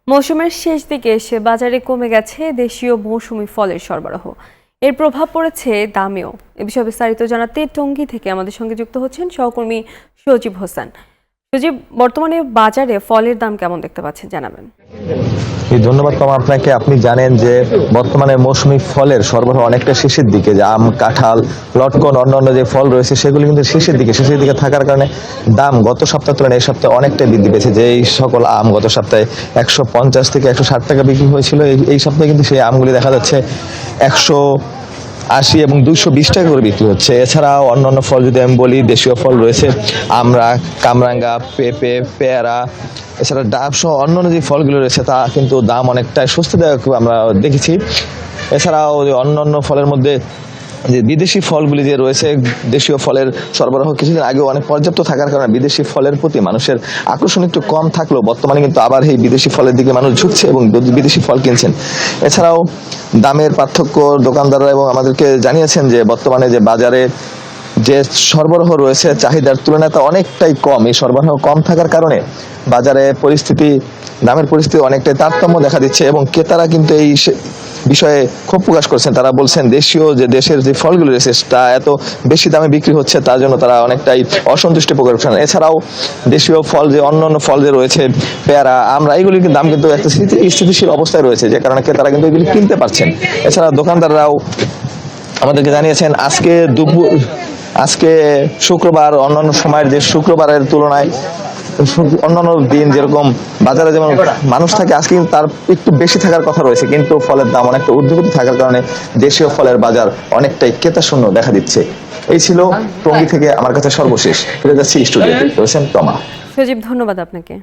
মৌসুমের শেষ দিকে এসে বাজারে কমে গেছে দেশীয় মৌসুমী ফলের সরবরাহ। এর প্রভাব পড়েছে দামেও। এ বিষয়ে বিস্তারিত জানাতে টঙ্গী থেকে আমাদের সঙ্গে যুক্ত হচ্ছেন সহকর্মী সজীব হোসেন। সজীব, বর্তমানে বাজারে ফলের দাম কেমন দেখতে পাচ্ছেন জানাবেন। ধন্যবাদ তোমার আপনাকে। আপনি জানেন যে বর্তমানে মৌসুমী ফলের সরবরাহ অনেকটা শেষের দিকে, যে আম, কাঁঠাল, লটকন, অন্যান্য যে ফল রয়েছে সেগুলো কিন্তু শেষের দিকে থাকার কারণে দাম গত সপ্তাহ তুলনায় এই সপ্তাহে অনেকটাই বৃদ্ধি পেয়েছে। যে এই সকল আম গত সপ্তাহে 150 থেকে 160 টাকা বিক্রি হয়েছিল, এই সপ্তাহে কিন্তু সেই আমগুলি দেখা যাচ্ছে 180 এবং 220 টাকা করে বিক্রি হচ্ছে। এছাড়াও অন্যান্য ফল যদি আমি বলি, দেশীয় ফল রয়েছে আমরা, কামরাঙ্গা, পেঁপে, পেয়ারা, এছাড়া ডাব সহ অন্যান্য যে ফলগুলো রয়েছে তা কিন্তু দাম অনেকটা স্বস্তিদায়ক আমরা দেখেছি। এছাড়াও অন্যান্য ফলের মধ্যে যে বিদেশি ফলগুলি যে রয়েছে, দেশীয় ফলের সরবরাহ কিছুদিন আগে অনেক পর্যাপ্ত থাকার কারণে বিদেশি ফলের প্রতি মানুষের আকর্ষণ একটু কম থাকলেও বর্তমানে কিন্তু আবার এই বিদেশি ফলের দিকে মানুষ ঝুঁকছে এবং বিদেশি ফল কিনছেন। এছাড়াও দামের পার্থক্য দোকানদাররা এবং আমাদেরকে জানিয়েছেন যে বর্তমানে যে বাজারে যে সরবরাহ রয়েছে চাহিদার তুলনায় তা অনেকটাই কম। এই সরবরাহ কম থাকার কারণে বাজারে দামের পরিস্থিতি অনেকটাই তারতম্য দেখা দিচ্ছে এবং ক্রেতারা কিন্তু এই বিষয়ে ক্ষোভ প্রকাশ করছেন। তারা বলছেন দেশের যে ফলগুলো রয়েছে তা এত বেশি দামে বিক্রি হচ্ছে, তার জন্য তারা অনেকটাই অসন্তুষ্টি প্রকাশ করছেন। এছাড়াও দেশীয় ফল যে অন্যান্য ফল যে রয়েছে, পেয়ারা, আমরা, এইগুলির দাম কিন্তু একটা স্থিতিশীল অবস্থায় রয়েছে, যে কারণে ক্রেতারা কিন্তু এগুলি কিনতে পারছেন। এছাড়া দোকানদাররাও আমাদেরকে জানিয়েছেন আজকে শুক্রবার অন্যান্য সময়ের যে শুক্রবারের তুলনায় অন্যান্য দিন যেরকম বাজারে যেমন মানুষ থাকে, আজকে কিন্তু তার একটু বেশি থাকার কথা রয়েছে, কিন্তু ফলের দাম অনেকটা ঊর্ধ্বগতি থাকার কারণে দেশীয় ফলের বাজার অনেকটাই ক্রেতা শূন্য দেখা দিচ্ছে। এই ছিল টঙ্গী থেকে আমার কাছে সর্বশেষ। ফিরে যাচ্ছি স্টুডিওতে। রয়েছেন তমা। সজীব, ধন্যবাদ আপনাকে।